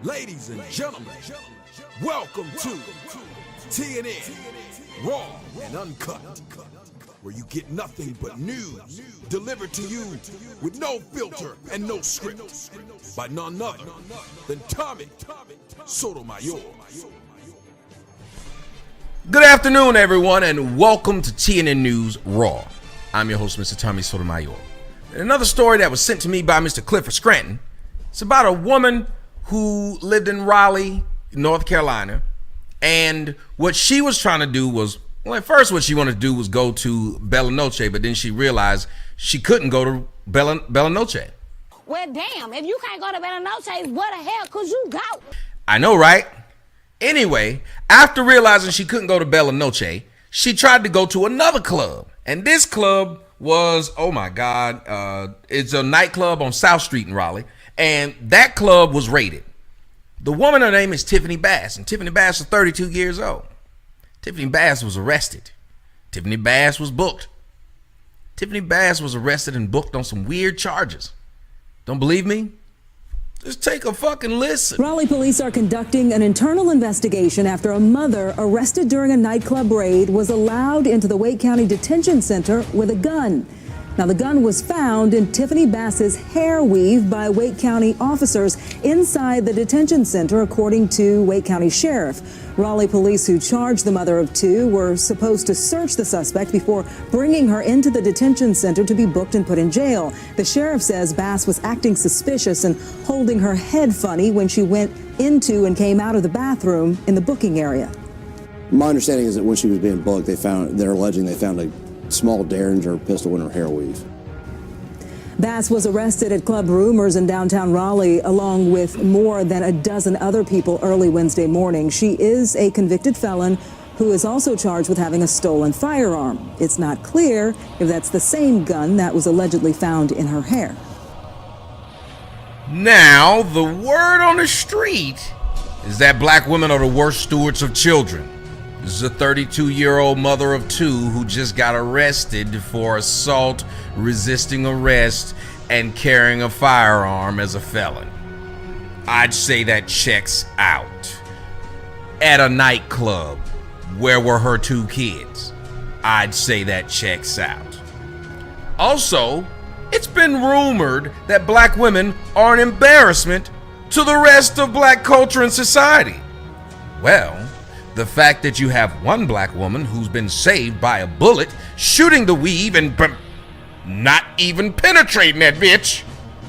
Ladies and gentlemen, welcome to TNN Raw and Uncut, where you get nothing but news delivered to you with no filter and no script by none other than Tommy Sotomayor. Good afternoon, everyone, and welcome to TNN News Raw. I'm your host, Mr. Tommy Sotomayor. And another story that was sent to me by Mr. Clifford Scranton. It's about a woman who lived in Raleigh, North Carolina, and what she was trying to do was, well, at first what she wanted to do was go to Bella Noche, but then she realized she couldn't go to Bella Noche. Well, damn, if you can't go to Bella Noche, where the hell could you go? I know, right? Anyway, after realizing she couldn't go to Bella Noche, she tried to go to another club. And this club was, oh my God, it's a nightclub on South Street in Raleigh. And that club was raided. The woman, her name is Tiffany Bass. And Tiffany Bass was 32 years old. Tiffany Bass was arrested. Tiffany Bass was booked. Tiffany Bass was arrested and booked on some weird charges. Don't believe me? Just take a fucking listen. Raleigh police are conducting an internal investigation after a mother arrested during a nightclub raid was allowed into the Wake County Detention Center with a gun. Now, the gun was found in Tiffany Bass's hair weave by Wake County officers inside the detention center, according to Wake County Sheriff. Raleigh police, who charged the mother of two, were supposed to search the suspect before bringing her into the detention center to be booked and put in jail. The sheriff says Bass was acting suspicious and holding her head funny when she went into and came out of the bathroom in the booking area. My understanding is that when she was being booked, they're alleging they found a small Derringer pistol in her hair weave. Bass was arrested at Club Rumors in downtown Raleigh, along with more than a dozen other people early Wednesday morning. She is a convicted felon who is also charged with having a stolen firearm. It's not clear if that's the same gun that was allegedly found in her hair. Now, the word on the street is that black women are the worst stewards of children. This is a 32-year-old mother of two who just got arrested for assault, resisting arrest, and carrying a firearm as a felon. I'd say that checks out. At a nightclub, where were her two kids? I'd say that checks out. Also, it's been rumored that black women are an embarrassment to the rest of black culture and society. Well, the fact that you have one black woman who's been saved by a bullet shooting the weave and not even penetrating that bitch,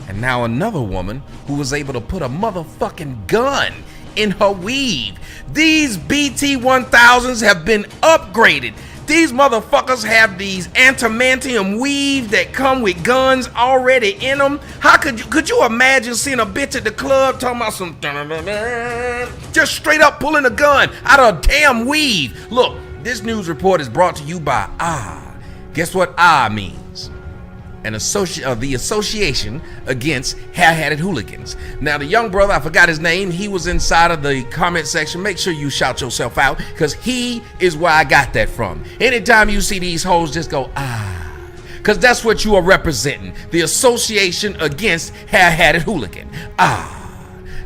and now another woman who was able to put a motherfucking gun in her weave. These BT-1000s have been upgraded. These motherfuckers have these antimantium weaves that come with guns already in them. How could you imagine seeing a bitch at the club talking about some just straight up pulling a gun out of a damn weave? Look, this news report is brought to you by Guess what means? The Association Against Hair-Hatted Hooligans. Now, the young brother, I forgot his name, he was inside of the comment section. Make sure you shout yourself out, because he is where I got that from. Anytime you see these hoes, just go, because that's what you are representing. The Association Against Hair-Hatted Hooligan.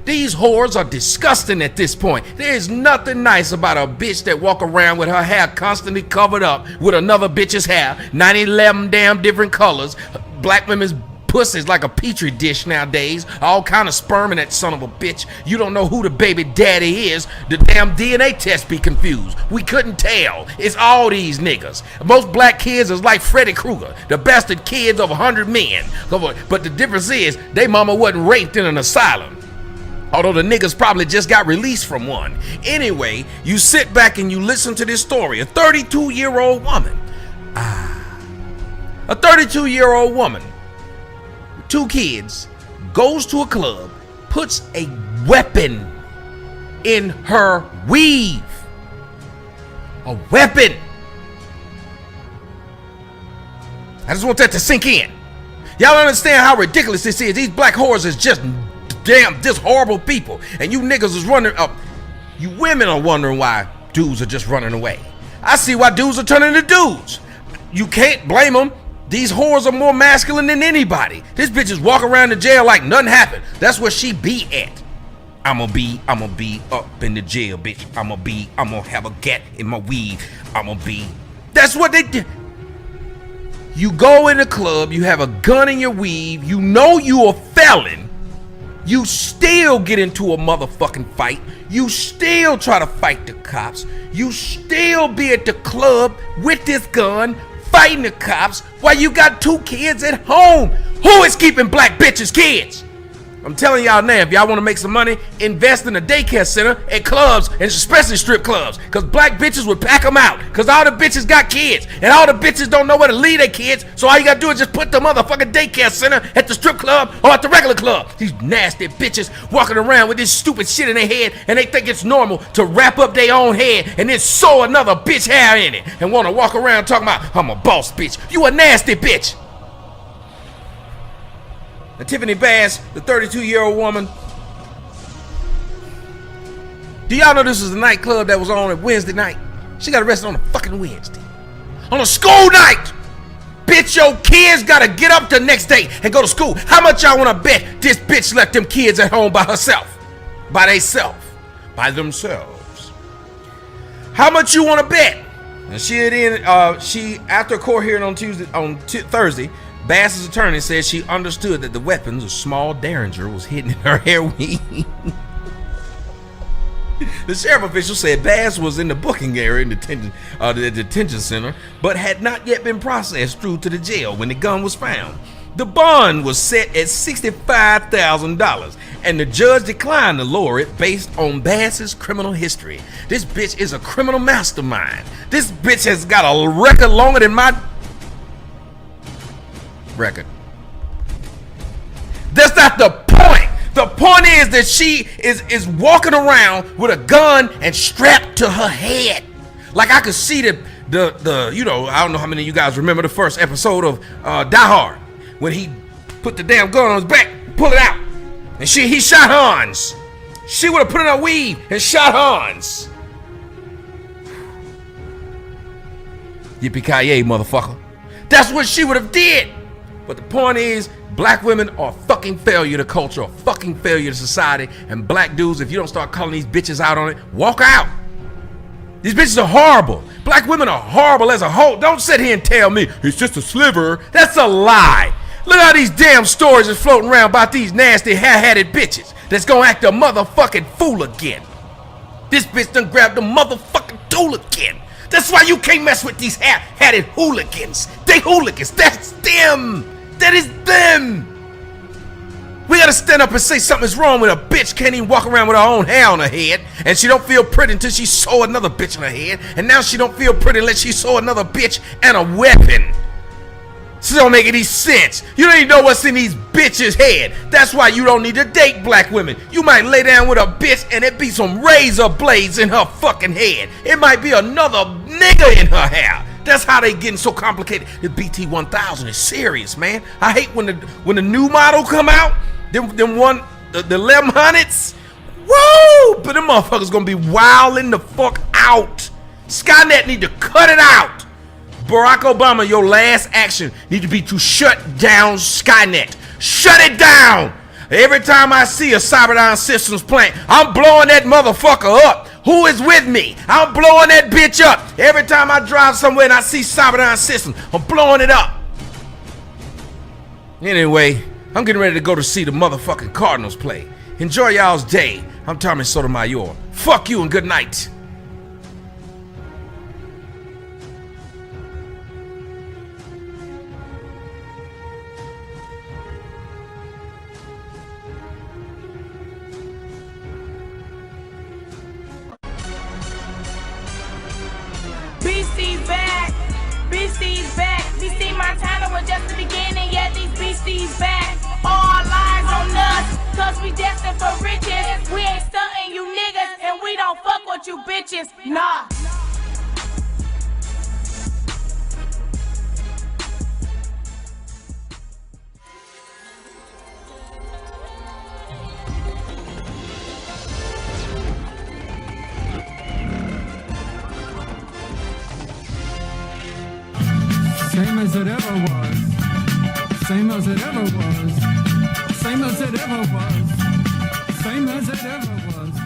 These whores are disgusting at this point. There is nothing nice about a bitch that walk around with her hair constantly covered up with another bitch's hair, 11 damn different colors. Black women's pussies like a petri dish nowadays, all kind of sperm in that son of a bitch. You don't know who the baby daddy is. The damn DNA test be confused. We couldn't tell. It's all these niggas. Most black kids is like Freddy Krueger, the bastard kids of 100 men. But the difference is, they mama wasn't raped in an asylum. Although the niggas probably just got released from one. Anyway, you sit back and you listen to this story. A 32-year-old woman. A 32-year-old woman with two kids goes to a club, puts a weapon in her weave. A weapon. I just want that to sink in. Y'all understand how ridiculous this is. These black whores is just horrible people, and you niggas is running up. You women are wondering why dudes are just running away. I see why dudes are turning to dudes. You can't blame them. These whores are more masculine than anybody. This bitch is walking around the jail like nothing happened. That's where she be at. I'ma be up in the jail, bitch. I'ma have a gat in my weave. That's what they did. You go in the club, you have a gun in your weave, you know you a felon, you still get into a motherfucking fight, you still try to fight the cops, you still be at the club with this gun, fighting the cops, while you got 2 kids at home. Who is keeping black bitches' kids? I'm telling y'all now, if y'all want to make some money, invest in a daycare center at clubs, and especially strip clubs, because black bitches would pack them out, because all the bitches got kids, and all the bitches don't know where to leave their kids, so all you gotta do is just put the motherfucking daycare center at the strip club or at the regular club. These nasty bitches walking around with this stupid shit in their head, and they think it's normal to wrap up their own head and then sew another bitch hair in it, and want to walk around talking about, I'm a boss bitch. You a nasty bitch. Now, Tiffany Bass, the 32-year-old woman. Do y'all know this was the nightclub that was on at Wednesday night? She got arrested on a fucking Wednesday. On a school night! Bitch, your kids gotta get up the next day and go to school. How much y'all wanna bet this bitch left them kids at home by herself? By themselves. How much you wanna bet? And she after a court hearing on Thursday, Bass's attorney said she understood that the weapons, a small derringer, was hidden in her hair weave. The sheriff official said Bass was in the booking area in the detention center, but had not yet been processed through to the jail when the gun was found. The bond was set at $65,000, and the judge declined to lower it based on Bass's criminal history. This bitch is a criminal mastermind. This bitch has got a record longer than my record. That's not the point. The point is that she is walking around with a gun and strapped to her head. Like I could see the you know, I don't know how many of you guys remember the first episode of Die Hard, when he put the damn gun on his back, pull it out, and he shot Hans. She would have put it in her weave and shot Hans. Yippee-ki-yay, motherfucker. That's what she would have did. But the point is, black women are a fucking failure to culture, a fucking failure to society, and black dudes, if you don't start calling these bitches out on it, walk out. These bitches are horrible. Black women are horrible as a whole. Don't sit here and tell me it's just a sliver. That's a lie. Look at all these damn stories that's floating around about these nasty hair-hatted bitches that's gonna act a motherfucking fool again. This bitch done grabbed the motherfucking tool again. That's why you can't mess with these hair-hatted hooligans. They hooligans. That's them. That is them. We gotta stand up and say something's wrong with a bitch. Can't even walk around with her own hair on her head, and she don't feel pretty until she saw another bitch on her head, and now she don't feel pretty unless she saw another bitch and a weapon. This don't make any sense. You don't even know what's in these bitches' head. That's why you don't need to date black women. You might lay down with a bitch and it be some razor blades in her fucking head. It might be another nigga in her hair. That's how they getting so complicated. The BT1000 is serious, man. I hate when the new model come out. The 1100s. Woo! But them motherfuckers gonna be wilding the fuck out. Skynet need to cut it out. Barack Obama, your last action need to be to shut down Skynet. Shut it down. Every time I see a Cyberdyne Systems plant, I'm blowing that motherfucker up. Who is with me? I'm blowing that bitch up. Every time I drive somewhere and I see Cyberdyne Systems, I'm blowing it up. Anyway, I'm getting ready to go to see the motherfucking Cardinals play. Enjoy y'all's day. I'm Tommy Sotomayor. Fuck you and good night. Beastie's back, Beastie's back. BC Montana was just the beginning, yet these Beastie's back. All lies on us, cause we destined for riches. We ain't stunting you niggas, and we don't fuck with you bitches, nah. Same as it ever was. Same as it ever was. Same as it ever was. Same as as it ever was.